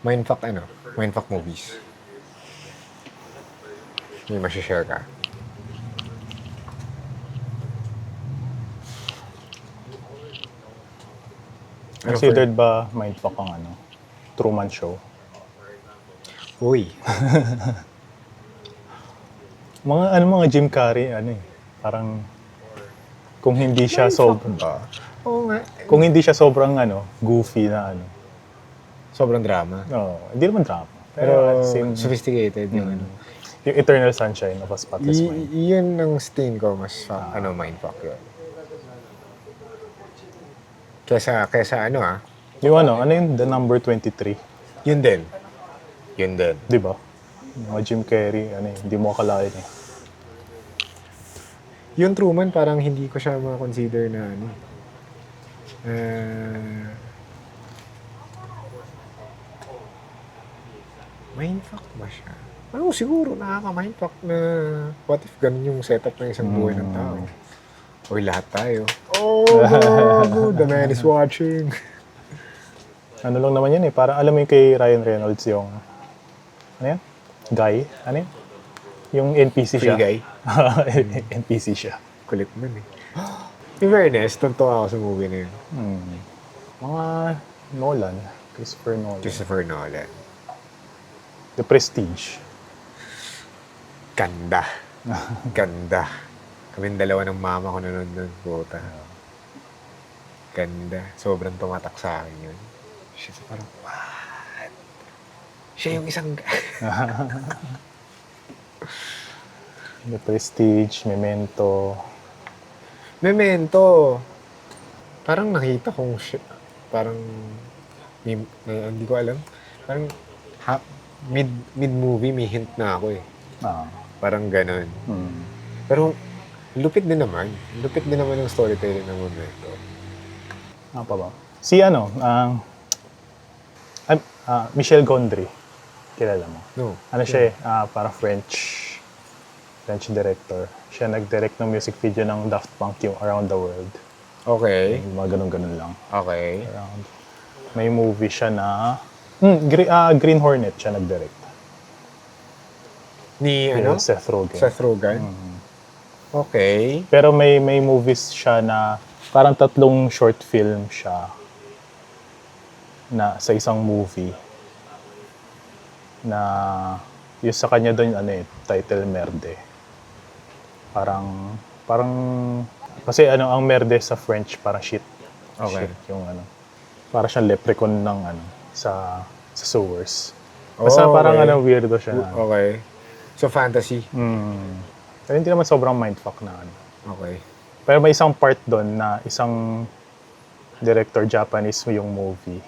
Mindfuck ano? Mindfuck movies. May masishare ka? Ano Considered ba mindfuck ang ano? Truman Show? Uy. Mga Jim Carrey, ano eh. Parang, kung hindi siya sobrang, ba? Oo nga. kung hindi siya sobrang ano, goofy na ano. Sobrang drama. Hindi naman drama. Pero same, sophisticated yung ano. yung Eternal Sunshine of a Spotless Mind. Yun ang stain ko, mas mindfuck yun. Kesa ano Yung ano yung The Number 23? yun din. Yun din. Di ba? Mga Jim Carrey, hindi mo akalain eh. Yung Truman, parang hindi ko siya ma-consider na ano. Mindfuck ba siya? Ano siguro nakaka-mindfuck na what if ganun yung setup ng isang buhay ng tao? O lahat tayo. Oh, no, the man is watching. Ano lang naman yun eh. Parang alam mo yung kay Ryan Reynolds yung, ano yan? Guy? Ano yan? Yung NPC Free siya. guy. NPC siya. Kulit man eh. In fairness, tuntua ako sa movie na yun. Mga Nolan. Christopher Nolan. Christopher Nolan. The Prestige. Ganda. Ganda. Kaming dalawa ng mama ko nanonood nun. Puta. Ganda. Sobrang tumatak sa akin yun. Siya parang, what? Siya yung isang... The Prestige, Memento. Memento. Parang nakita kong parang hindi ko alam. Parang mid-movie may hint na ako eh. Parang ganun. Pero lupit din naman. Lupit din naman yung storytelling ng Memento. Ano pa ba? Si Michel Gondry. Kilala mo? No. Ano siya eh, para French director. Siya nag-direct ng music video ng Daft Punk yung Around the World. Okay. Yung mga ganun-ganun lang. Okay. May movie siya na... Green Hornet siya nag-direct. Ni Yung ano? Seth Rogen. Seth Rogen? Okay. Pero may movies siya na parang 3 short film siya na sa isang movie na yung sa kanya doon title Merde. Parang kasi ang Merde sa French parang shit. Okay. Shit yung para siyang leprechaun ng sa sewers. Basta parang okay. weirdo siya na. Okay. So fantasy. Pero hindi naman sobrang mindfuck na Okay. Pero may isang part doon na isang director Japanese yung movie.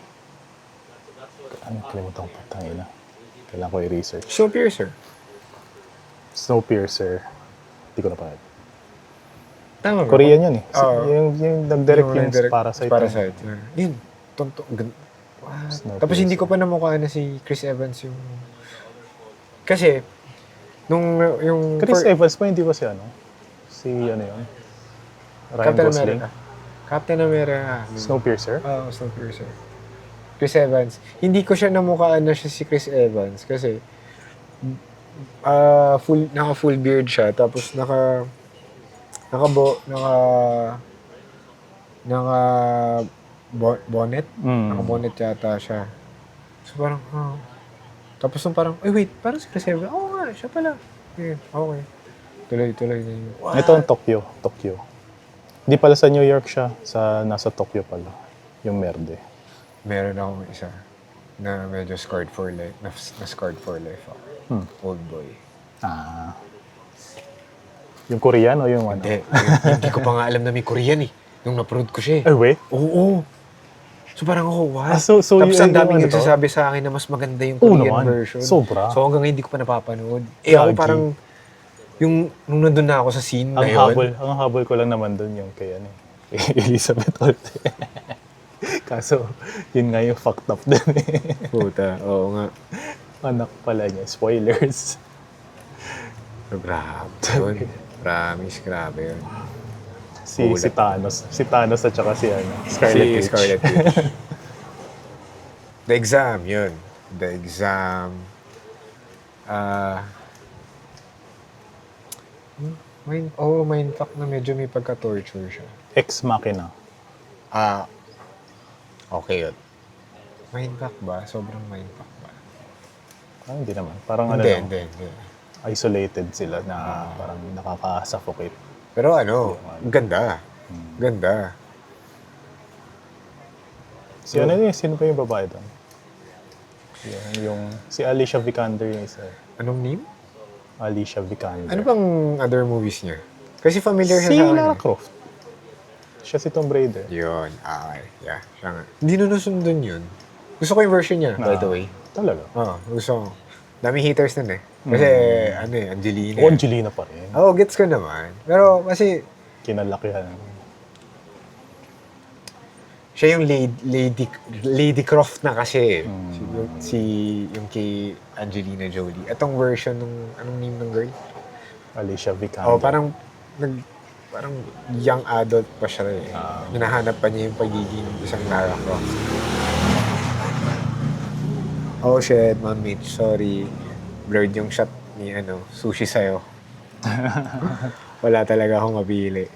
Kalimutan ko patangina. Kailangan ko i-research. Snowpiercer. Snowpiercer. Hindi ko na pa. Tama ba? Korean yun eh. Oo. Yung nag-direct yung Parasite. Parasite. Yun. Tapos hindi ko pa namukha na si Chris Evans yung... Kasi, yung... Chris Evans pa, hindi ba si Si yun? Ryan Captain Gosling? America. Captain America. Snowpiercer? Oo, Snowpiercer. Chris Evans. Hindi ko siya namukhaan na siya si Chris Evans kasi naka-full beard siya tapos naka bonnet. Naka-bonnet yata siya. So parang, Tapos parang, wait, parang si Chris Evans. Oo nga, siya pala. Okay. Tuloy na yun. Ito ang Tokyo. Hindi pala sa New York siya. Nasa Tokyo pala. Yung Merde. Meron akong isa na medyo scarred for life. Na-scarred for life ako. Old boy. Yung Korean o yung Hindi ko pa nga alam na may Korean eh. Nung na-prod ko siya eh. Ay, wait. Oo. So parang ako, what? So Tapos ang daming yung nagsasabi sa akin na mas maganda yung Korean naman. version. Sobra. So hanggang ngayon hindi ko pa napapanood. Ako Gagi. parang, nung nandun na ako sa scene na yun. Ang habol ko lang naman doon yung kay Elizabeth Olsen. Kaso, yun nga yung fucked up din eh. Puta, oo nga. Anak pala niya. Spoilers. So, grabe yun. Promise, grabe yun. Si Thanos. Si Thanos at saka si Scarlet Witch. Scarlet Witch. The Exam, yun. The Exam. Mindfuck na medyo may pagka-torture siya. Ex Machina. Okay yun. Mindfuck ba? Sobrang mindfuck ba? Hindi naman. Parang Hindi. isolated sila na parang nakaka-suffocate. Pero ganda. Ganda. Sino pa yung babae doon? Si Alicia Vikander yung isa. Anong name? Alicia Vikander. Ano bang other movies niya? Kasi familiar siya Si sa akin. Lara Croft. Siya si Tomb Raider. Yun. Okay. Yeah. Siya nga. Hindi nunusundun yun. Gusto ko yung version niya, by the way. Talaga? Gusto ko. Daming haters nun eh. Kasi, Angelina. Angelina pa rin. Gets ko naman. Pero kasi, Kinalakihan. siya yung Lady Croft na kasi. Yung kay Angelina Jolie. Itong version anong name ng girl? Alicia Vikander. Parang young adult pa siya eh. Hinahanap pa niya yung pagiging isang Lara Croft. Oh shit, Ma'am Mitch, sorry. Blurred yung shot ni sushi sa'yo. Wala talaga akong mabili.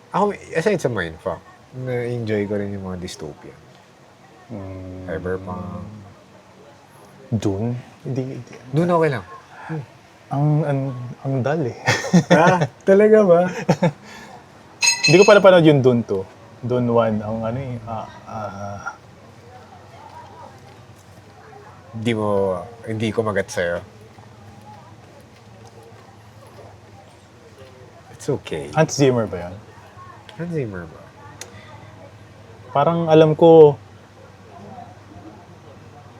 Ako, aside sa Mindfuck, na-enjoy ko rin yung mga dystopian. Cyberpunk. Dune? Hindi. Doon okay lang. Ang dal eh. Talaga ba? Hindi ko pa napanood yung Dune 2. Dune 1, ang Hindi ko magat sa'yo. It's okay. Hans Zimmer ba yan? Hans Zimmer ba? Parang alam ko,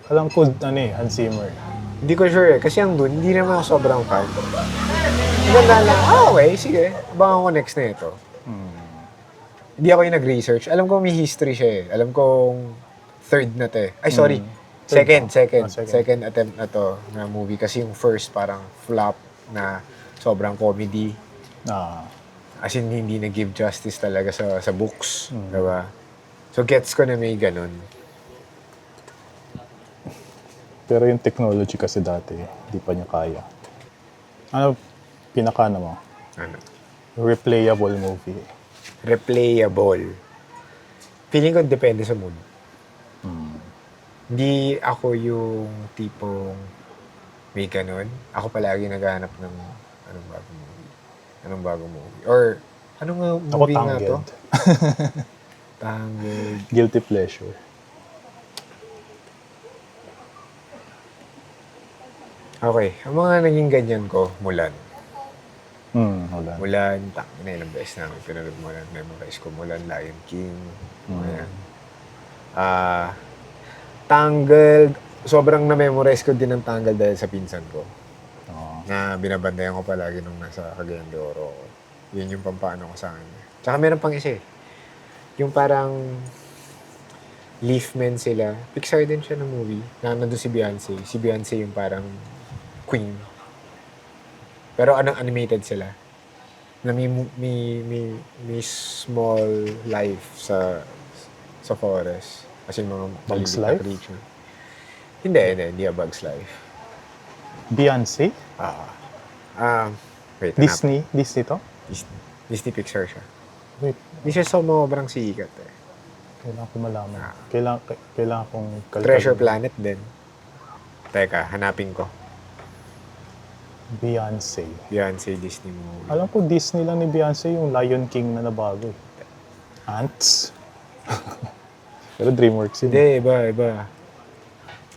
Hans Zimmer. Hindi ko sure eh. Kasi ang Dune, hindi naman ako sobrang fan. Maganda lang. Okay, sige. Abangan ko next na ito. Hindi ako yung nag-research. Alam ko may history siya eh. Alam kong third na to eh. Ay, sorry. Second attempt na to na movie. Kasi yung first parang flop na sobrang comedy. As in, hindi na-give justice talaga sa books. Diba? So, gets ko na may ganun. Pero yung technology kasi dati, hindi pa niya kaya. Pinaka mo? Replayable movie. Replayable. Feeling ko depende sa mood. Hindi ako yung tipong may ganun. Ako palagi naghahanap ng anong bagong movie. Or, anong movie nga to? Tangled. Guilty pleasure. Okay. Ang mga naging ganyan ko, Mulan. Wala. Mulan, ilang beses namin pinanood Mulan. Memorize ko Mulan, Lion King. Ayan. Tangled. Sobrang na-memorize ko din ang Tangled dahil sa pinsan ko. Na binabandayan ko palagi nung nasa Cagayan de Oro. Yun yung pampaano ko sa kanya. Tsaka meron pang isa eh. Yung parang Leaf Men sila. Pixar din siya ng movie. Na nandun si Beyonce. Si Beyonce yung parang queen. Pero animated sila. Na may small life sa forest. Kasi mga Bugs maliliit na Life? creature. Hindi A Bug's Life. Beyonce? Wait, Disney? Disney to? Disney Pixar siya. Wait, Hindi siya sobrang sikat eh. kailangan ko malaman. Kailangan kong Treasure Planet din. Teka, hanapin ko. Beyonce. Beyonce Disney movie. Alam ko Disney lang ni Beyonce yung Lion King na nabago eh. Ants? Pero DreamWorks yun. Hindi, iba.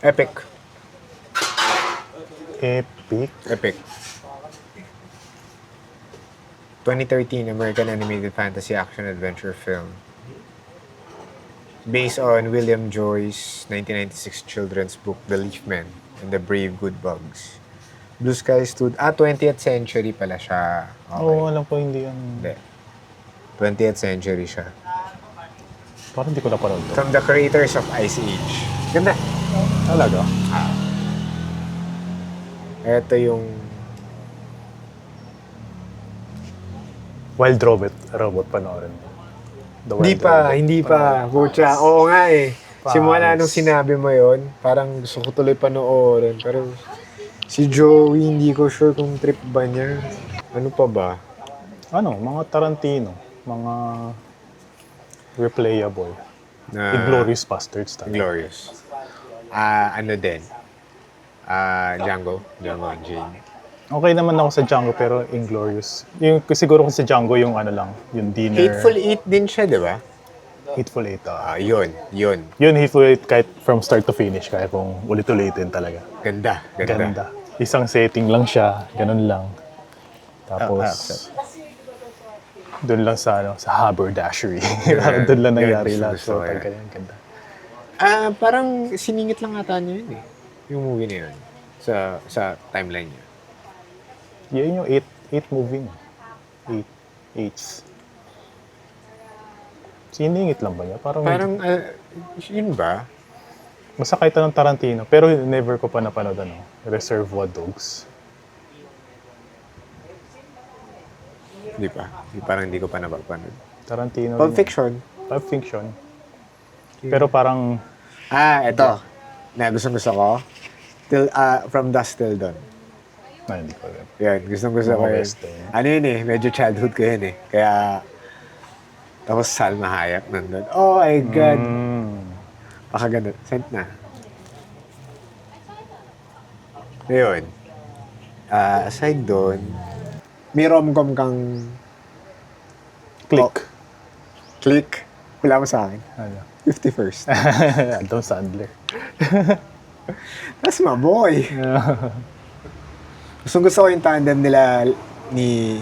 Epic. Epic? 2013 American animated fantasy action adventure film. Based on William Joyce's 1996 children's book, The Leaf Men and the Brave Good Bugs. Blue Sky Studio. 20th century pala siya. Okay. Oo, alam ko hindi yan. Hindi. 20th century siya. Parang hindi ko napanood to. From the creators of Ice Age. Ganda. Talaga? Ito yung... Wild Robot panoorin mo. The Wild Robot. Hindi pa. Pucha. Oo nga eh. Simula nung sinabi mo yon, parang gusto ko tuloy panoorin. Pero si Joey, hindi ko sure kung trip ba niya. Ano pa ba? Ano, mga Tarantino. Mga replayable. Na Inglourious Basterds talaga. Glorious. Ano din? Django. Django Unchained. Okay naman ako sa Django pero Inglourious. Yung, siguro kung sa Django yung ano lang, yung dinner. Hateful Eight din siya, di ba? Hateful Eight. Yun. Yun, Hateful Eight kahit from start to finish, kaya kung ulit-ulitin talaga. Ganda. Ganda. Isang setting lang siya, ganun lang. Tapos, doon lang sa, sa haberdashery. Doon lang nangyari Gusto lahat. So, ko yan. talaga yung ganda. Parang siningit lang ata niya yun eh. Yung movie na yun. Sa timeline niya. Yun yung 8 movie niya. 8. Siningit lang ba niya? Parang, yun ba? basta kahit anong Tarantino. Pero never ko pa napanood Reservoir Dogs. Hindi pa. Parang hindi ko pa napapanood. Tarantino. Pulp Fiction. Pulp Fiction. Pero parang, Ito. Na gusto ko. From Dusk Till Dawn. hindi ko alam. Yan, gusto ko Mga yun. western. Ano yun eh, medyo childhood ko yun eh. Kaya, tapos Salma Hayek nandun. Oh my God. Pakaganda. Sent na. Ayun. Aside doon, may rom-com kang Click. click. Wala mo sa akin. Ano? 51st. Adam Sandler. That's my boy. Gusto ko yung tandem nila ni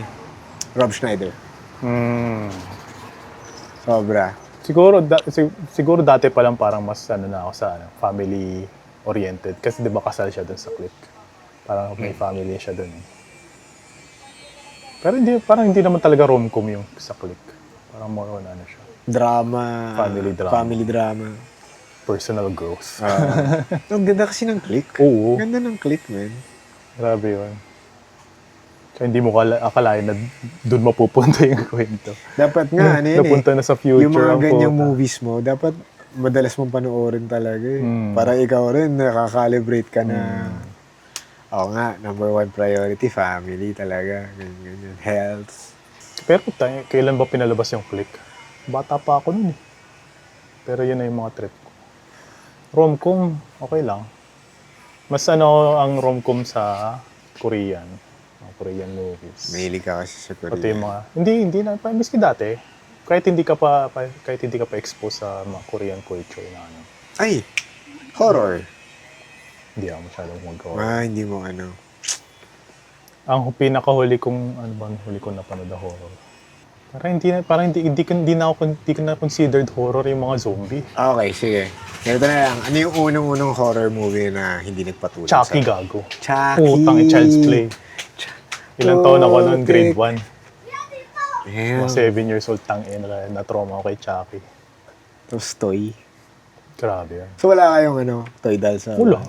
Rob Schneider. Sobra. Siguro dati pa lang parang mas na ako sa family oriented kasi 'di ba kasal siya dun sa Click. Parang may family siya dun. Pero hindi naman talaga rom-com yung sa Click. Parang more on ano siya. Drama. Family drama. Family drama. Personal growth. Ang ganda kasi ng Click. Oo. Ganda ng Click, man. Grabe yun. Kaya hindi mo akalain na doon mapupunta yung kwento. Dapat nga, ano yun Napunta na sa future. yung mga ang ganyang quota. movies mo, dapat madalas mong panoorin talaga eh. Para ikaw rin, nakakalibrate ka na, oo nga, number one priority, family talaga, ganyan. Health. Pero kailan ba pinalabas yung Click? Bata pa ako nun eh. Pero yun na yung mga trip ko. Rom-com, okay lang. Mas ang rom-com sa Korean. Mga Korean movies. Mahilig ka kasi sa Korea. Pati yung mga, hindi na, miski dati, kahit hindi ka pa exposed sa mga Korean culture na ano. Ay! Horror. Hindi ako masyadong mag-horror. Hindi mo ano. Ang pinakahuli kong, ano ba ang huli kong napanood na horror? Parang hindi ko na considered horror yung mga zombie. Okay, sige. Ganito na lang. Ano yung unang-unang horror movie na hindi nagpatulog Chucky gago. Chucky! Putang Child's Play. Ilang taon ako noon, grade 1. Damn. Mga 7 years old, na-trauma ako kay Chucky. Tapos toy. Grabe yan. So wala kayong toy doll sa... Wala.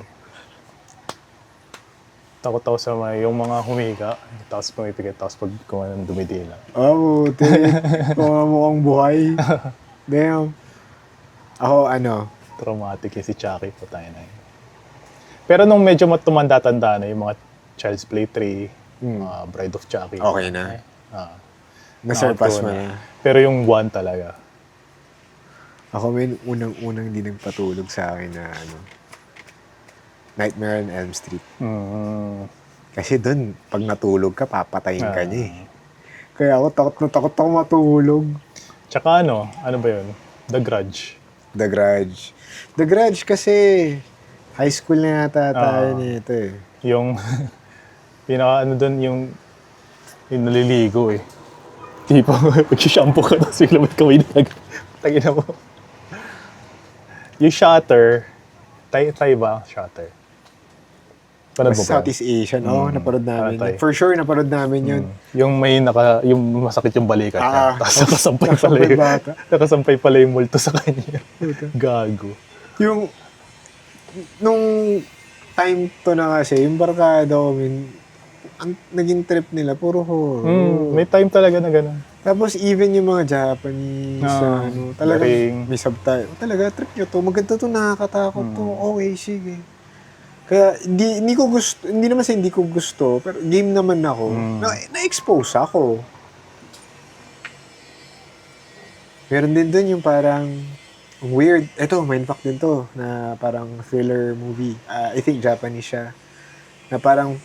Takot ako sa yung mga humiga, tapos pumipigit, tapos pag kumanan dumidila. Buti. Kung mukhang buhay. Damn. Ako, Traumatic yung si Chucky po tayo na yun. Pero nung medyo tumanda-tanda na yung mga Child's Play 3, Bride of Chucky. Okay na. Nakatuwa Na-surpass mo na. Pero yung 1 talaga. Ako may unang-unang di nagpatulog sa akin na Nightmare on Elm Street. Kasi doon, pag natulog ka, papatayin ka niya eh. Kaya ako takot ako matulog. Tsaka ano ba yun? The Grudge. The Grudge. The Grudge kasi high school na yata tayo nito eh. Yung pinaka doon yung naliligo eh. Tipo, mag-shampoo ka tapos bigla may kaway na tagina mo. Yung Shutter, Thai ba? Shutter. Panood mo ba? Southeast Asian, napanood namin. Thai. For sure, napanood namin yun. Yung yung masakit yung balikat niya. Tapos nakasampay pala yung multo sa kanya. Gago. Nung time to na kasi, yung barkada ko, naging trip nila, puro horror. May time talaga na gano'n. Tapos even yung mga Japanese, talagang galing. may subtitle. Talaga, trip nyo to. Maganda to, nakakatakot to. Okay, sige. Kaya hindi ko gusto, hindi naman sa hindi ko gusto, pero game naman ako. Na-expose ako. Meron din dun yung parang weird. Ito, mindfuck din to, na parang thriller movie. I think Japanese siya. Na parang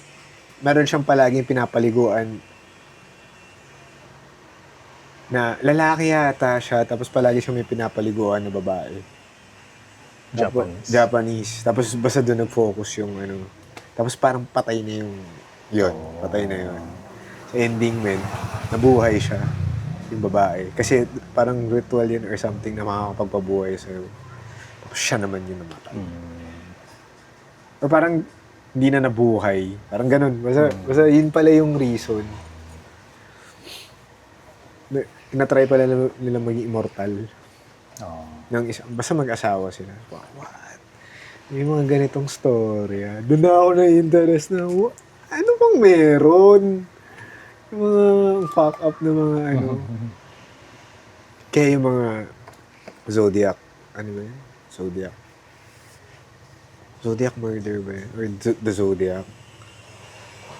meron siyang palaging pinapaliguan na lalaki yata siya, tapos palagi siya may pinapaliguan na babae. Japanese. Tapos basta doon nag-focus yung ano. Tapos parang patay na yung patay na yun. Sa ending, men, nabuhay siya yung babae. Kasi parang ritual yun or something na makakapagpabuhay sa'yo. Tapos siya naman yung namatay. O parang hindi na nabuhay. Parang ganun. Basta yun pala yung reason. Na-try pala nila maging immortal. Basta mag-asawa sila. What? May mga ganitong story. Doon na ako na-interest na, ano bang meron? Yung mga fuck up na mga ano. Kaya yung mga Zodiac. Ano ba yun? Zodiac Murder ba yun? Or The Zodiac.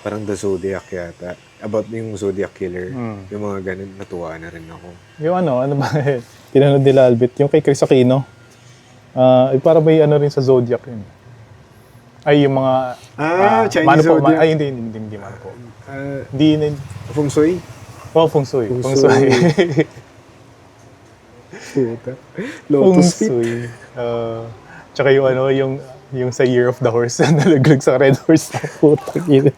Parang The Zodiac yata. About yung Zodiac Killer. Yung mga ganun, natuwa na rin ako. Yung ano ba tinanong nila Albert, yung kay Chris Aquino. Para may ano rin sa Zodiac yun. Ay, yung mga... Chinese Zodiac. Ay, hindi man po. Hindi... Feng Shui? Oh, Feng Shui. Feng Shui. Puta. Lotus Feng Shui. Tsaka yung ano, yung sa Year of the Horse, nalaglag sa Red Horse na putang ina.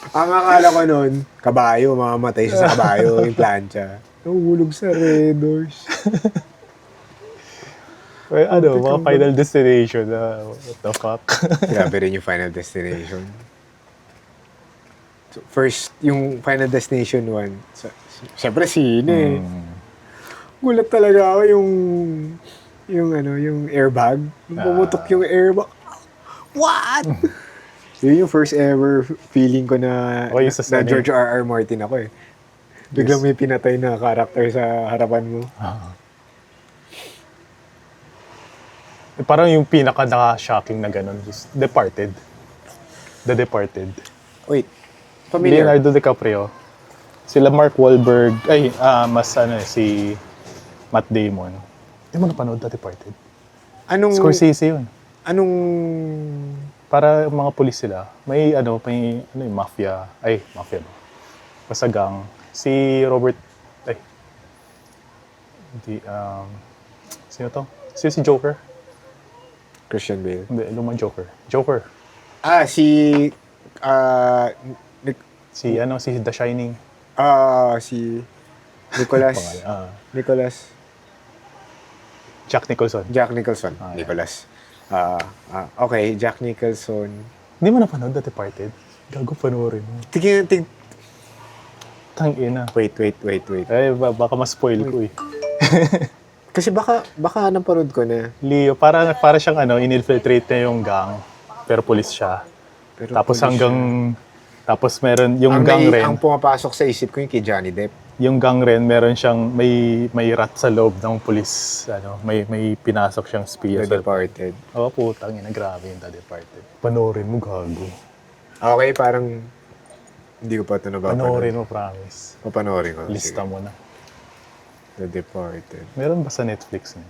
Ang akala ko nun, kabayo, mamamatay siya sa kabayo, yung plancha. Nahulog sa Red Horse. Well, mga Final Destination, what the fuck? Grabe rin yung Final Destination. So, first, yung Final Destination 1, siyempre sine. Gulat talaga ako yung airbag. Yung pumutok yung airbag. What? Yun yung first ever feeling ko na George R.R. Martin ako eh. Biglang may pinatay na karakter sa harapan mo. Parang yung pinaka-shocking na ganun is Departed. The Departed. Wait, familiar? Leonardo DiCaprio. Sila Mark Wahlberg. Si Matt Damon. Hindi mo napanood The Departed? Scorsese yun. Anong... Para mga pulis sila. May yung mafia. Mafia ba? Basta gang. Si Robert... Sino to? Si Joker? Christian Bale. Hindi, lumang Joker. Joker. Si The Shining. Si Nicholas. Nicholas. Jack Nicholson. Nicholas. Okay, Jack Nicholson. Hindi mo napanood The Departed? Gago, panoorin mo. Tangina. Wait. Baka ma-spoil ko eh. Kasi baka napanood ko na. Leo, para siyang in-infiltrate na yung gang. Pero pulis siya. Tapos tapos meron yung gang rin. Ang pumapasok sa isip ko yung kay Johnny Depp. Yung gang rin, meron siyang may rat sa loob ng pulis. May pinasok siyang spy. The Departed. Oo, putang ina, grabe yung The Departed. Panoorin mo, gago. Okay, parang hindi ko pa ito nabapanood. Panoorin mo, promise. Papanoorin ko. Lista mo na. The Departed. Meron ba sa Netflix na?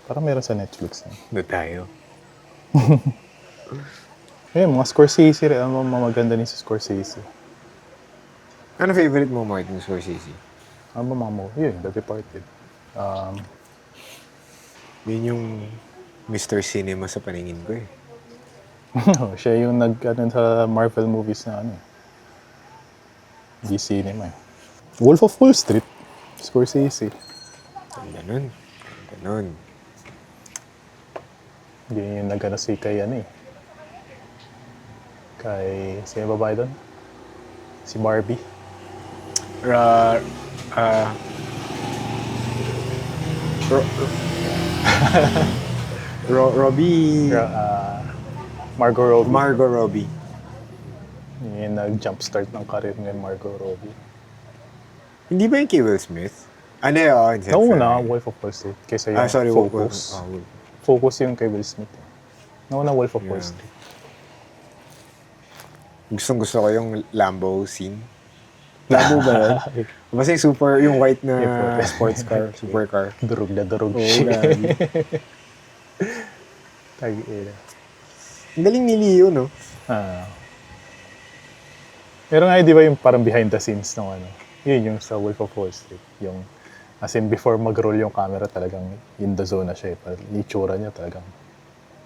Parang meron sa Netflix na. Na tayo. Mga Scorsese rin. Maganda ni si Scorsese. Ano favorite mo, Martin Scorsese? Yun, The Departed. Yun yung Mr. Cinema sa paningin ko eh. Siya yung sa Marvel movies na Di cinema eh. Wolf of Wall Street. Scorsese. Ganun. Hindi yung si kay Kay, sino babae doon? Si Barbie. Robbie. Margot Robbie. Robbie. Yung nag-jumpstart ng career ngayon, Margot Robbie. Hindi ba yung kay Will Smith? Ano yun? Nauna, Wolf of Wall Street. Kaysa yung Sorry, Focus. Wolf. Focus yung kay Will Smith. Nauna, Wolf of Wall Yeah. Street. Gusto ko yung Lambo scene. Lambo ba yun? Basta yung super, yung white na sports car, supercar. Durog na durog Oo, siya. grabe. Tag-ina. Ang galing ni Leo, no? Pero nga, di ba yung parang behind the scenes ng ano? Yun yung sa Wolf of Wall Street. Yung, as in, before mag-roll yung camera, talagang in the zone na siya. Parang itsura niya talagang.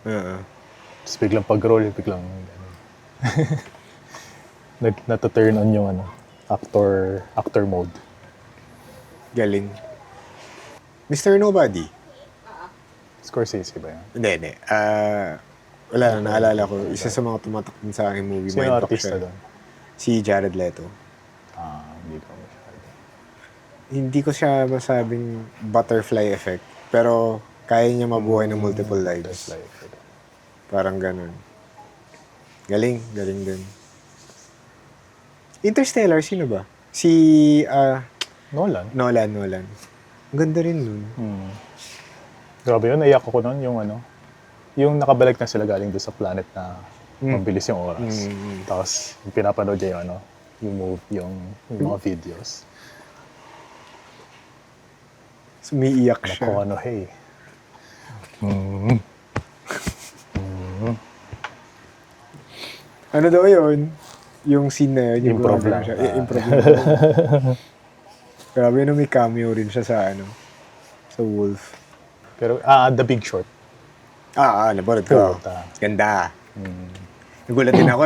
Tapos biglang pag-roll, biglang ganun. Nata-turn on yung ano, actor mode. Galing. Mr. Nobody. Scorsese ba yan? Hindi. Wala na, naalala ko. Isa sa mga tumatak din sa aking movie. Sino Mindfuck artista siya. doon? Si Jared Leto. Hindi ko masyado. Hindi ko siya masabing butterfly effect. Pero kaya niya mabuhay ng multiple lives. Parang ganun. Galing din. Interstellar, sino ba? Si Nolan. Nolan. Ang ganda rin nun. Grabe yun, naiyak ako nun, yung ano, yung nakabalik na sila galing doon sa planet na mabilis yung oras. Tapos, yung pinapanood niya yung ano, yung mga videos. Sumiiyak siya. Ako ano, hey. Ano daw yun? Yung scene na yun. Yung Improv grabe lang. Siya. Improv lang. Grabe na may cameo rin siya sa ano. Sa Wolf. Pero, The Big Short. Nabalad ko. Puta. Ganda. Nagulat din ako.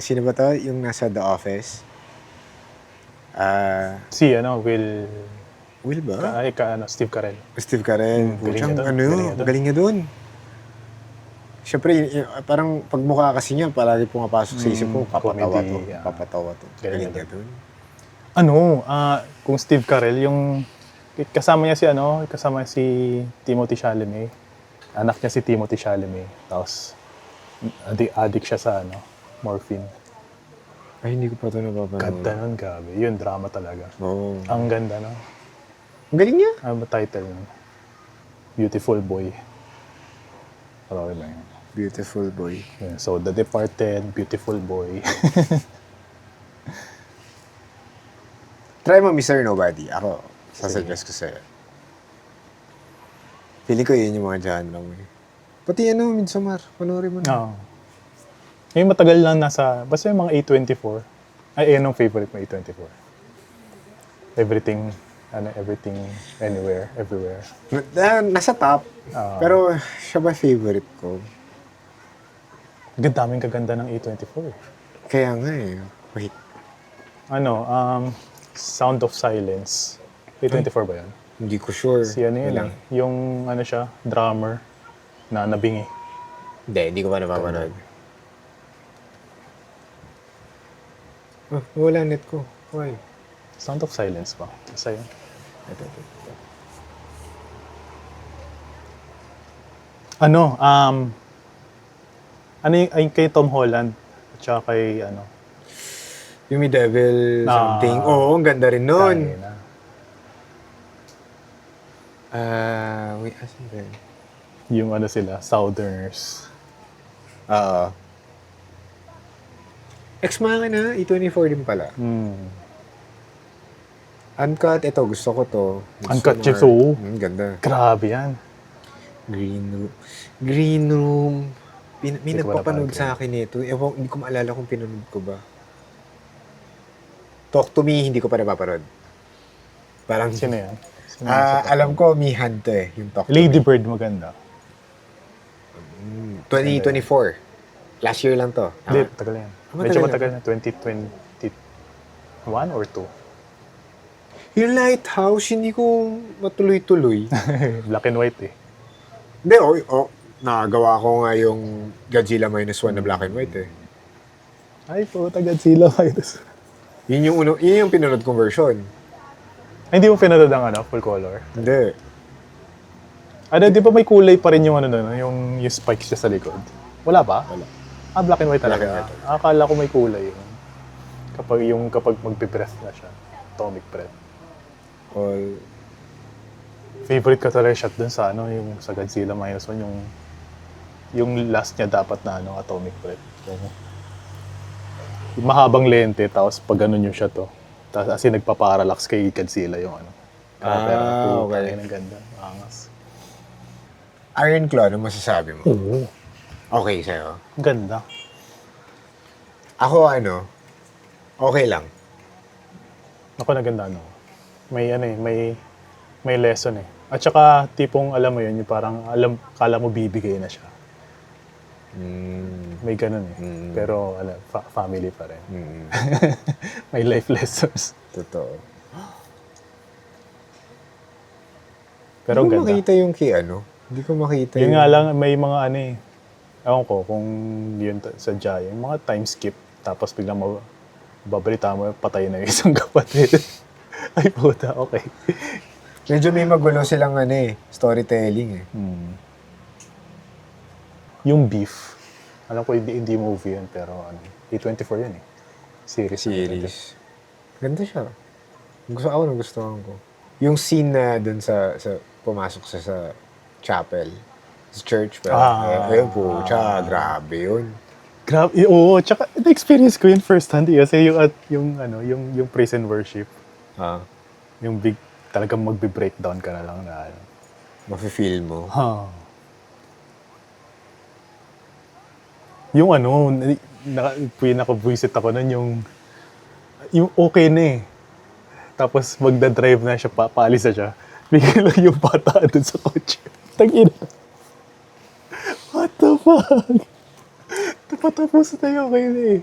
Sino ba to? Yung nasa The Office. Si, ano, Will ba? Steve Carell. Steve Carell. galing niya Putsang, dun. galing niya dun. Siyempre, parang pagmukha kasi niya, palagi pumapasok sa isip ko, papatawa to. comedy, Papatawa to. galing Galing niya dun. Kung Steve Carell, yung kasama niya si Timothée Chalamet. Anak niya si Timothée Chalamet. Tapos, addict siya sa morphine. Ay, hindi ko pa ito napapanood. Ganda nun, gabi. Yun, drama talaga. Oo. Ang ganda, no? Ang galing niya. Ano ba title nun? Beautiful Boy. Alam mo ba yun? Beautiful boy. Yeah, so, The Departed, Beautiful Boy. Try mo, Mr. Nobody. Ako, sasuggest ko sa'yo. Feeling ko yun yung mga genre mo eh. Pati Midsommar. Panoorin mo na. Oo. Yung matagal lang basta yung mga A24. Ay, yun ang favorite mo, A24. Everything, anywhere, everywhere. Nasa top. Pero siya ba favorite ko? Daming kaganda ng A24. Kaya nga eh. Wait. Sound of Silence. A24 ba yun? Hindi ko sure. Si ano yun Wala. Yung siya, drummer na nabingi. Hindi ko pa napapanood. Wala net ko. Why? Sound of Silence ba? Basta yun. Ito. Ay kay Tom Holland at saka kay Yung may devil something. Oo, ang ganda rin nun. Tangina. Wait, asan ba yun? Yung sila, Southerners. Oo. Ex Machina, E24 din pala. Uncut, ito, gusto ko to. Uncut Midsommar. Gems, Ganda. Grabe yan. Green Room. May Hindi ko nagpapanood napanood sa akin ito. Ewan, hindi ko maalala kung pinanood ko ba. Talk to Me, hindi ko pa napapanood. Parang, Sino yan? Sino yan sa top? alam ko, Mihan to eh, yung Talk to Lady Me. Bird maganda. 2024. Last year lang to. Hindi, tagal na yan. Medyo matagal matagal na. 2021 or 2? Yung Lighthouse, hindi ko matuloy-tuloy. Black and white eh. Hindi, nakagawa ko nga yung Godzilla -1 na black and white eh. Ay po, Godzilla virus. Yun yung pinanood kong version. Ay, hindi mo pinanood ang full color? Hindi. Di ba may kulay pa rin yung yung spikes siya sa likod? Wala ba? Wala. Black and white Black talaga. and white. Akala ko may kulay yun. Kapag magbe-breath na siya. Atomic breath. all. Favorite ko talaga shot dun sa ano, yung sa Godzilla -1, yung last niya dapat na ano, atomic breath. Yung mahabang lente, tapos pag ganun yung shot to. Tapos as in nagpa-parallax kay Godzilla yung ano. Okay. Ang ganda. Angas. Iron Claw, ano masasabi mo? Oo. Okay sa'yo. Ang ganda. Ako ano, okay lang. Ako na ganda, no? May ano eh, may lesson eh. At saka tipong alam mo yun, yung parang kala mo bibigay na siya. May ganun eh. Pero family pa rin. May life lessons. Totoo. Pero ang Hindi ko ganda. makita yung kay ano. Hindi ko makita Yun nga lang, may mga ano eh. Ewan ko kung yun sadya. Yung mga time skip. Tapos biglang babalita mo, patay na yung isang kapatid. Ay puta, okay. Medyo may magulo silang ano eh, storytelling eh. Yung Beef. Alam ko hindi movie yun, pero ano, A24 yun eh. Series. Ganda siya. Nagustuhan ko. Yung scene na dun sa pumasok siya sa chapel, sa church, pero ayun po, grabe yun. Grabe, oo. Tsaka, na-experience ko yun first hand eh. Kasi yung praise and worship. Yung big, talagang magbe-breakdown ka na lang na ano. Mafe-feel mo. Yung ano, pinaka-buisit ako nun, yung okay na eh. Tapos magda-drive na siya, paalis na siya. Bigyan lang yung bata dun sa kotse. Tag-ina. What the fuck? Tapos tayo, okay na eh.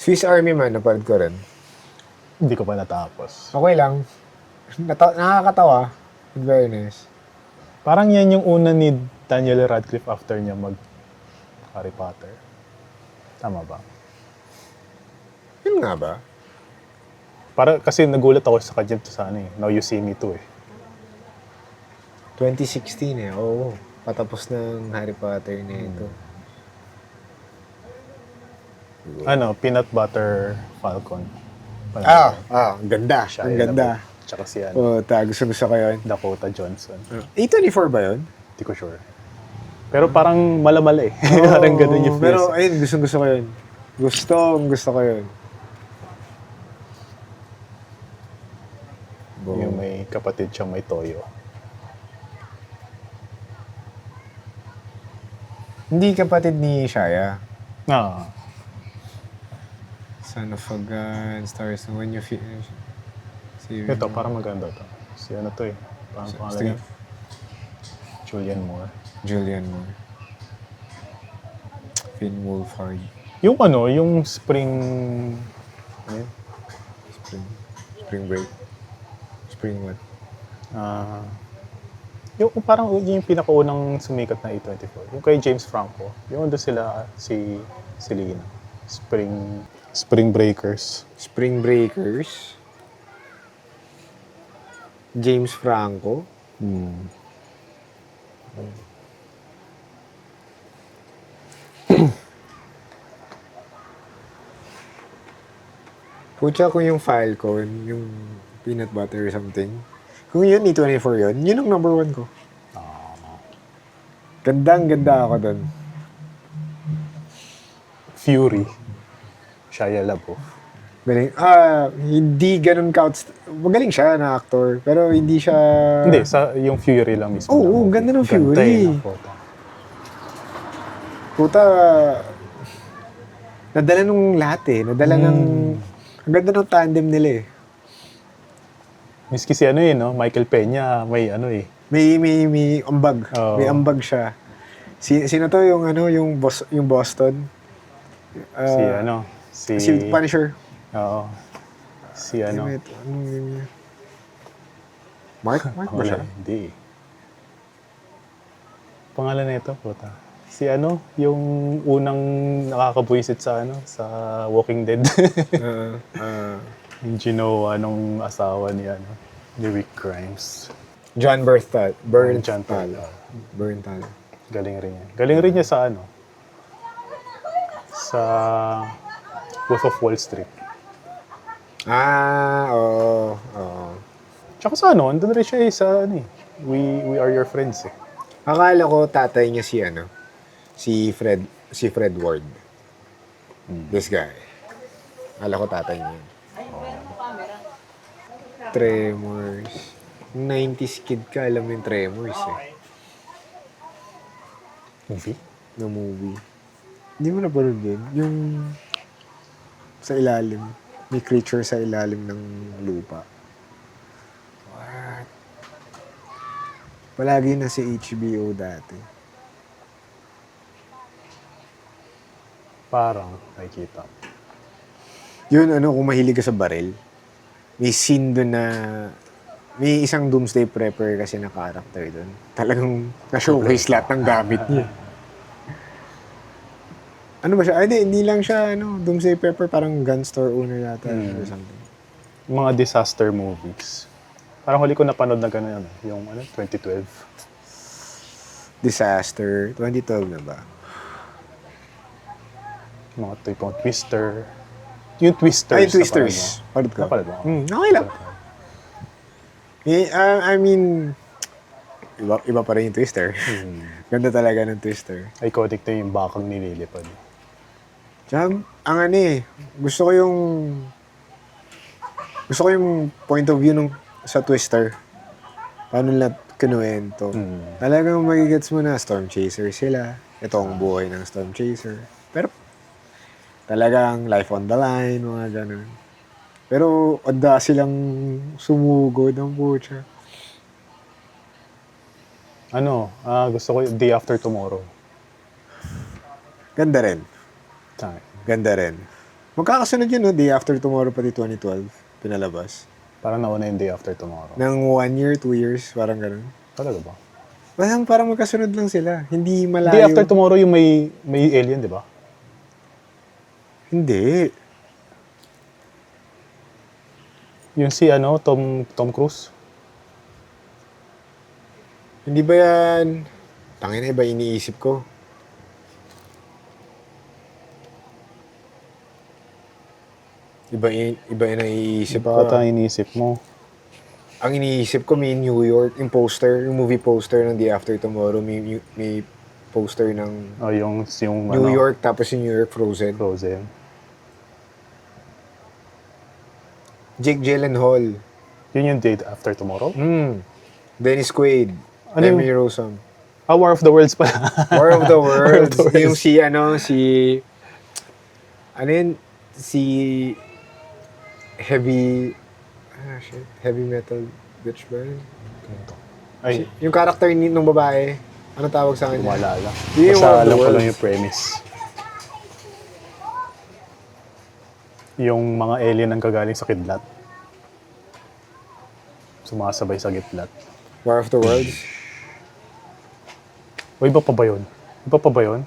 Swiss Army Man, napanood ko rin. Hindi ko pa natapos. Okay lang. Nakakatawa. In fairness. Parang yan yung una ni Daniel Radcliffe after niya mag Harry Potter. Tama ba? Yun nga ba? Para kasi nagulat ako sa kanya sa ano eh. Now You See Me Too eh. 2016 eh, oo. Patapos ng Harry Potter na ito. Ano, Peanut Butter Falcon. Ang ganda. Shia Ang ganda. LaBeouf. Tsaka si ano, Gusto ko yun. Dakota Johnson. A24 ba yun? Hindi ko sure. Pero parang malamala eh. Parang ganun yung Pero face. ayun, gusto ko yun. Gusto ko yun. Yung may kapatid siyang may toyo. Hindi kapatid ni Shia. Son of a Gun, Stars When You Finish. Ito, parang maganda to. Si ano to eh. Parang pangalan niya. Julianne Moore. Finn Wolfhard. Yung ano, yung Spring... Ano yun? Spring Break. Spring what? Yung parang yun yung pinakaunang sumikat na A24. Yung kay James Franco. Yung doon sila, si Lina. Spring Breakers. Spring Breakers. James Franco. Pucha, kung yung Falcon, yung peanut butter or something. Kung yun, A24 yun ang number 1 ko. Ganda ako dun. Fury. Shia LaBeouf. Galing. Hindi ganun magaling siya na actor, pero hindi siya... Hindi, yung Fury lang mismo. Oo, ganda ng Fury. Ganda yung photo. Puta, nadala nung lahat eh. Ang ganda ng tandem nila eh. Miski si ano eh, no? Michael Peña, may ano eh. May ambag. Oo. May ambag siya. Sino to yung Boston? Si Punisher. Oo. Si ano. Anong name niya? Mark ba siya? Hindi. Pangalan na ito, puta. Si ano, yung unang nakakabuisit sa Walking Dead. Yung Genoa nung asawa ni Rick Grimes. John Bernthal. Bernthal. Bernthal. Galing rin niya. Galing rin niya sa sa Wolf of Wall Street. Oo. Oo. Tsaka sa ano, andun rin siya sa ano eh. We Are Your Friends eh. Akala ko tatay niya si Fred Ward. This guy. Akala ko tatay niya yun. Tremors. Nung 90s kid ka, alam mo yung Tremors eh. Movie? Na movie. Hindi mo napanood yun? Yung sa ilalim. May creature sa ilalim ng lupa. What? Palagi na si HBO dati. Parang nakikita. Yun, kung mahilig ka sa baril, may scene doon na may isang doomsday prepper kasi na character doon. Talagang na-showcase lahat ng gamit niya. Ano ba siya? Ay, hindi lang siya, doomsday prepper, parang gun store owner yata or something. Mga disaster movies. Parang huli ko napanood na gano'n yung 2012. Disaster, 2012 na ba? Mga tipong Twister. Yung Twisters. Ay, Twisters. Panood ko. Napanood mo? Okay lang. I mean, iba pa rin yung Twister. Ganda talaga ng Twister. Iconic na yung bakang nililipad. Tsaka, gusto ko yung point of view sa Twister. Paano nila kinuwento. Talagang magigets mo na Storm Chaser sila. Ito ang buhay ng Storm Chaser. Pero talagang life on the line, mga ganun. Pero odda silang sumugod ang pucha. Gusto ko yung Day After Tomorrow. Ganda rin. Sorry. Ganda rin. Magkakasunod yun, no? Day After Tomorrow pati 2012. Pinalabas. Parang nauna yung Day After Tomorrow. Nang 1 year, 2 years, parang ganun. Talaga ba? Parang magkasunod lang sila. Hindi malayo. Day After Tomorrow yung may alien, di ba? Hindi. Yung si Tom Cruise. Hindi ba yan? Tangina, iba iniisip ko. Iba yung naiisip ko. Iba ata iniisip mo. Ang iniisip ko, may New York, yung poster, yung movie poster ng Day After Tomorrow, may poster ng Yung New York, tapos yung New York Frozen. Frozen. Jake Gyllenhaal. Yun yung Day After Tomorrow? Dennis Quaid. Ano Emily Rossum. War of the Worlds pala. War of the Worlds. Worlds. Yung si heavy metal bitch ba yun? Ay, Yung character nung babae, ano tawag sa kanya? malala. Yun yung War Basta of the alam ko lang Worlds. yung premise. Yung mga alien ang gagaling sa kidlat. Sumasabay sa gitlat. War of the Worlds. O iba pa ba yun? Iba pa ba yun?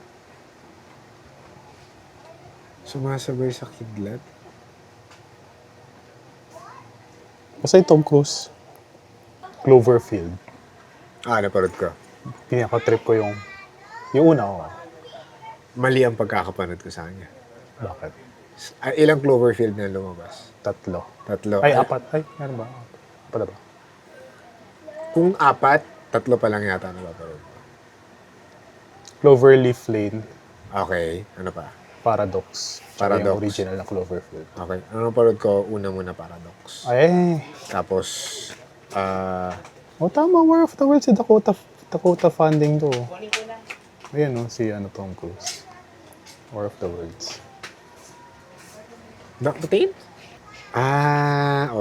Sumasabay sa kidlat. Basta yung Tom Cruise. Cloverfield. Naparod ko. Pinaka-trip ko yung una ko. Mali ang pagkakapanood ko sa kanya. Bakit? Ilang Cloverfield na lumabas? 3. 3. Ay, 4. Ay, meron ba? 4 ba? Kung 4, 3 pa lang yata napaparod. Cloverleaf Lane, Okay, ano pa? Paradox. Tsaka Paradox. yung original na Cloverfield. Okay, ano naparod ko? Una muna Paradox. Ay, Tapos, tama, War of the Worlds si Dakota Fanning to. Ayan si Tom Cruise. War of the Worlds. Dark Potato?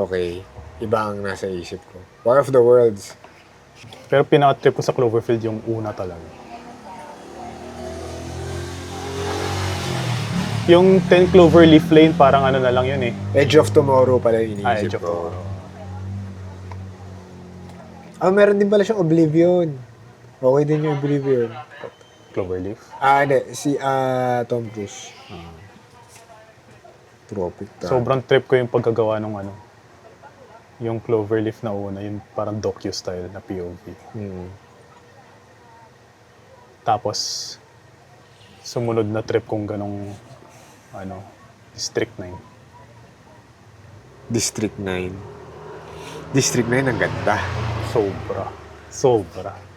Okay. Iba ang nasa isip ko. War of the Worlds. Pero pinaka-trip ko sa Cloverfield yung una talaga. Yung 10 Cloverleaf Lane, parang ano na lang yun eh. Edge of Tomorrow pala yung iniisip Edge of ko. Tomorrow. Meron din pala siyang Oblivion. Okay din yung Oblivion. Cloverleaf? Hindi. Si Tom Cruise. Tropic Thunder. Sobrang trip ko yung paggagawa ng yung Cloverleaf na una, yung parang docu-style na POV. Tapos, sumunod na trip kong ganong, District 9. District 9. District 9 ang ganda. Sobra.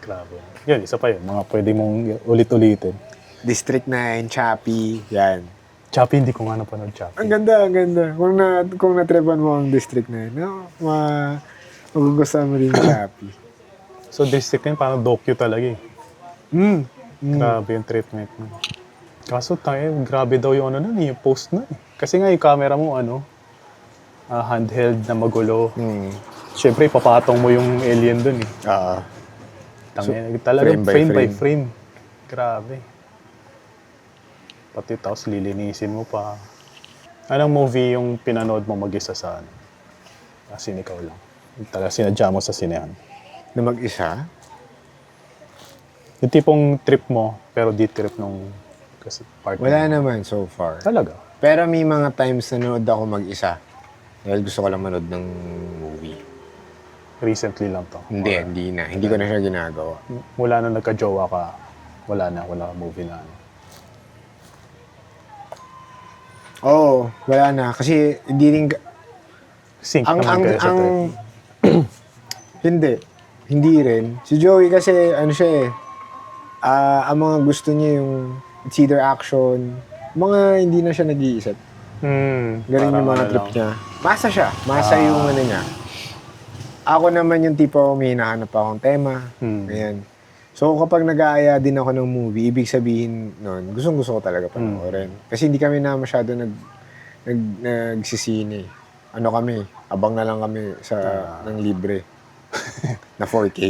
Grabe. Yun, isa pa yun. Mga pwede mong ulit-ulitin. District 9, Chappie, yan. Chappie, hindi ko nga napanood Chappie. Ang ganda, ang ganda. Kung natripan mo ang District 9, no, magugustuhan mo din yung Chappie. So, District 9, parang docu talaga eh. Grabe yung treatment mo. Kaso tayo, grabe daw yung ano nun, yung post nun. Kasi nga yung camera mo, handheld na magulo. Siyempre, papatong mo yung alien dun eh. Talagang frame by frame. Grabe. Pati tapos lilinisin mo pa. Anong movie yung pinanood mo mag-isa sa ano? As in, ikaw lang. Talaga sinadya mo sa sinehan. Na mag-isa? Yung tipong trip mo, pero di trip nung kasi partner. Wala naman so far. Talaga? Pero may mga times na nanood ako mag-isa. Dahil gusto ko lang manood ng movie. Recently lang to? Hindi na. Hindi ko na siya ginagawa. Mula na nagka-jowa ka, wala movie na ano. Oo, wala na. Kasi hindi rin... Sync naman kayo sa trip. Hindi rin. Si Joey kasi, ano siya eh, ang mga gusto niya yung it's either action, mga hindi na siya nag-iisip. Galing yung mga trip niya. Masa siya. Masa yung ano niya. Ako naman yung tipo, may hinahanap akong tema. Ayan. So kapag nag-aaya din ako ng movie, ibig sabihin nun, gustong-gusto ko talaga panoorin. Kasi hindi kami na masyado nagsisine. Ano kami, abang na lang kami ng libre. Na 4K.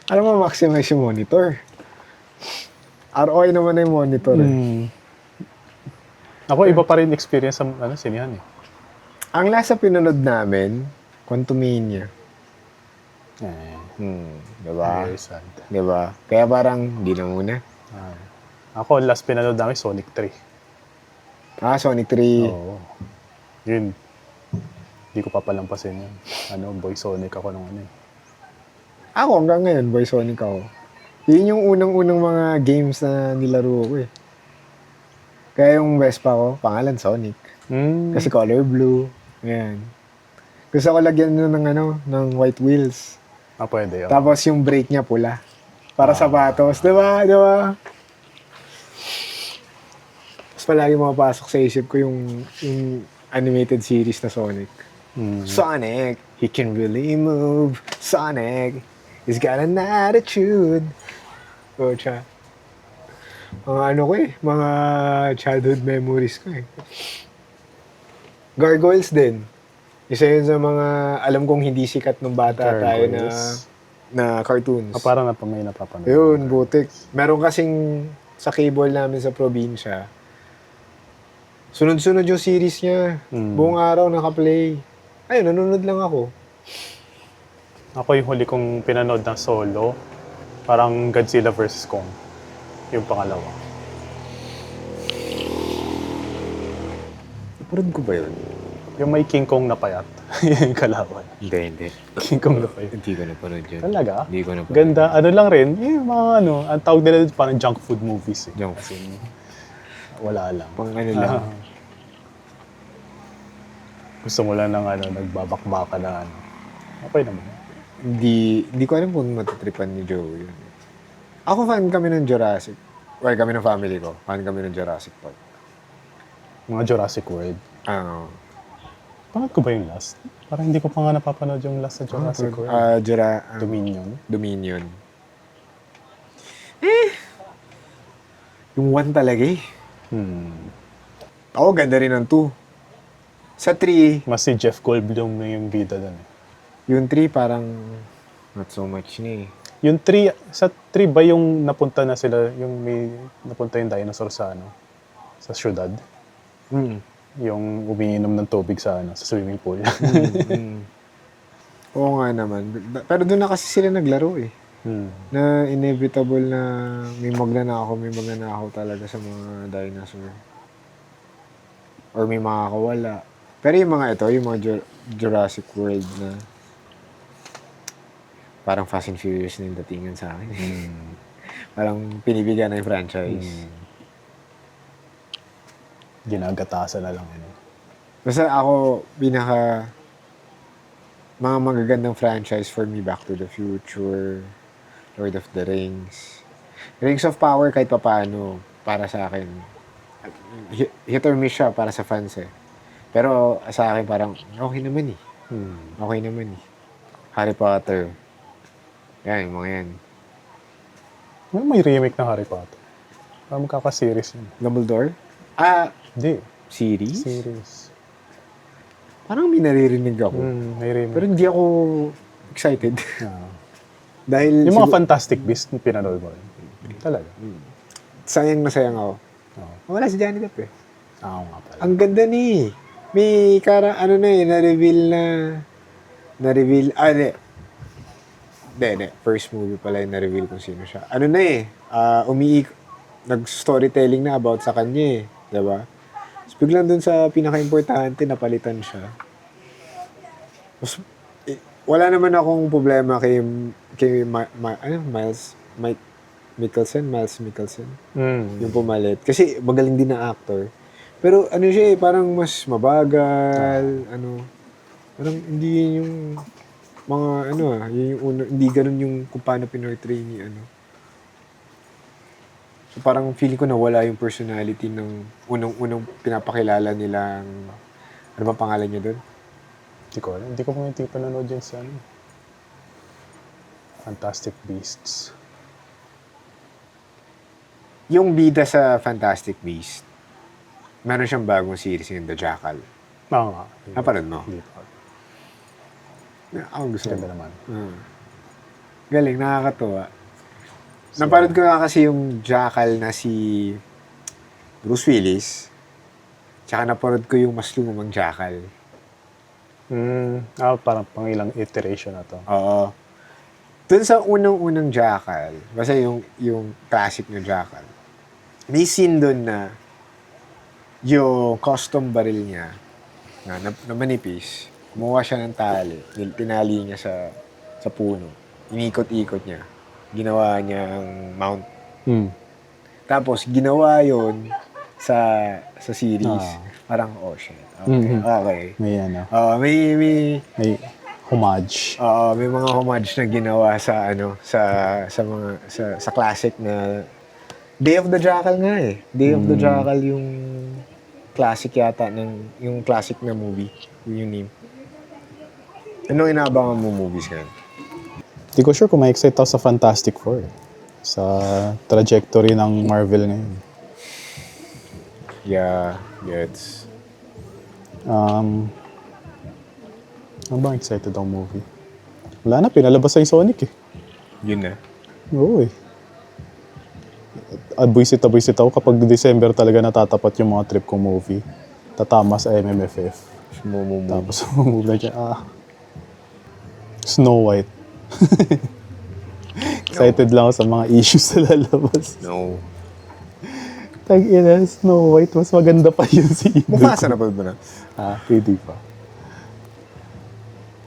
Alam mo, maximize yung monitor. ROI naman na yung monitor. Ako, iba pa rin experience sa sinihan eh. Ang last na pinanood namin, Quantumania. Diba? Very sad. Diba? Kaya parang, hindi na muna. Ako, last pinanood namin, Sonic 3. Sonic 3. Oo. Yun. Hindi ko papalampasin yun. Boy Sonic ako nung ano eh. Ako hanggang ngayon, Boy Sonic ako. Yun yung unang-unang mga games na nilaro ko eh. Kaya yung Vespa ko, pangalan Sonic. Kasi color blue. Ayan. Gusto ko lagyan ng white wheels. Pwede yun. Tapos yung brake niya pula. Para sapatos. Diba? Diba? Tapos palagi mapapasok sa isip ko yung animated series na Sonic. Sonic, he can really move. Sonic, he's got an attitude. Siya. Mga childhood memories ko eh. Gargoyles din. Isa yun sa mga, alam kong hindi sikat nung bata tayo na cartoons. Parang may napapanood. Yun, butik. Meron kasing sa cable namin sa probinsya. Sunod-sunod yung series niya. Buong araw naka-play. Ayun, nanonood lang ako. Ako yung huli kong pinanood na solo, parang Godzilla vs. Kong. Yung pangalawa. Napanood ko ba yun? Yung may King Kong na payat. Yung kalawan. Hindi. King Kong na payat. Hindi ko napanood yun. Talaga? Hindi ko napanood. Ganda. Ano lang rin, yung mga ang tawag nila parang junk food movies eh. Junk food. Wala lang. Pang ano lang. Gusto mo lang ng nagbabakbaka na Okay naman. Hindi ko alam kung matatripan ni Joe yun. Ako fan kami ng Jurassic. Kami ng family ko. Fan kami ng Jurassic Park. Mga Jurassic World. Panood ko ba yung last? Parang hindi ko pa nga napapanood yung last na Jurassic World. Dominion. Yung 1 talaga eh. Ako, ganda rin ng 2. Sa 3, Mas si Jeff Goldblum na yung bida doon eh. yung 3 parang not so much na eh. Yung 3, sa 3 ba yung napunta na sila, yung may napunta yung dinosaur sa sa syudad? Yung umiinom ng tubig sa swimming pool. Oo nga naman. Pero doon na kasi sila naglaro eh. Na inevitable na may magnanakaw talaga sa mga dinosaur. Or may makakawala. Pero yung mga yung mga Jurassic World na parang Fast and Furious na yung datingan sa akin. Parang pinibigyan na yung franchise. Ginagatasan na lang yun. Basta ako, mga magagandang franchise for me, Back to the Future, Lord of the Rings. Rings of Power kahit papaano, para sa akin, hit or miss siya para sa fans eh. Pero sa akin parang, okay naman eh. Okay naman eh. Harry Potter. Yan, yung mga yan. May remake ng Harry Potter. Parang magkaka-series yun. Dumbledore? Hindi. Series? Series. Parang may naririnig ako. May remake. Pero hindi ako excited. Ah. Dahil Yung mga Fantastic Beasts, pinanood mo rin. Talaga. sayang na sayang ako. Oo. Wala si Johnny Depp eh. Oo nga pala. Ang ganda ni. May na-reveal, hindi. First movie pala yung na-reveal kung sino siya. Nag-storytelling na about sa kanya eh. Diba? Tapos biglang dun sa pinaka-importante, napalitan siya. Tapos, wala naman akong problema kay Miles Mikkelsen. Yung pumalit. Kasi magaling din na actor. Pero siya eh, parang mas mabagal, parang hindi yun yung mga yun yung hindi ganun yung kung paano pinortray ni So parang feeling ko nawala yung personality ng unang pinapakilala nilang, ano ba pangalan niya doon? Hindi ko alam. Hindi ko mga tipo nanood yun sa Fantastic Beasts. Yung bida sa Fantastic Beasts, meron siyang bagong series yung The Jackal. Oo nga. Napanood mo? Hindi pa. Ako gusto Ganda ko. naman. Galing, nakakatuwa. Napanood ko nga kasi yung Jackal na si Bruce Willis. Tsaka napanood ko yung mas lumang Jackal. Parang pang ilang iteration na to. Oo. Dun sa unang-unang Jackal, basta yung classic na Jackal, may scene dun na yung custom baril niya na manipis, kumuha siya ng tali, tinali niya sa puno, inikot-ikot niya, ginawa niyang mount. Tapos ginawa yon sa series. Parang, oh shit. Okay. Okay. May may homage. May mga homage na ginawa sa sa classic na Day of the Jackal nga eh. Day of the Jackal yung classic yata yung classic na movie. Yung name. Anong inaabangan mo movies ngayon? Hindi ko sure kung ma-excite ako sa Fantastic Four. Sa trajectory ng Marvel ngayon. Yeah, gets. Ano bang excited ang movie? Wala na, pinalabas sa yung Sonic eh. Yun na. Oo eh. Buisit ako kapag December talaga natatapat yung mga trip kong movie. Tatama sa MMFF. Tapos move na siya. Snow White. Excited lang ako sa mga issues na lalabas. No. Tag-ina, Snow White. Mas maganda pa yun si Idol. Mufasa na ba na? Pwede pa.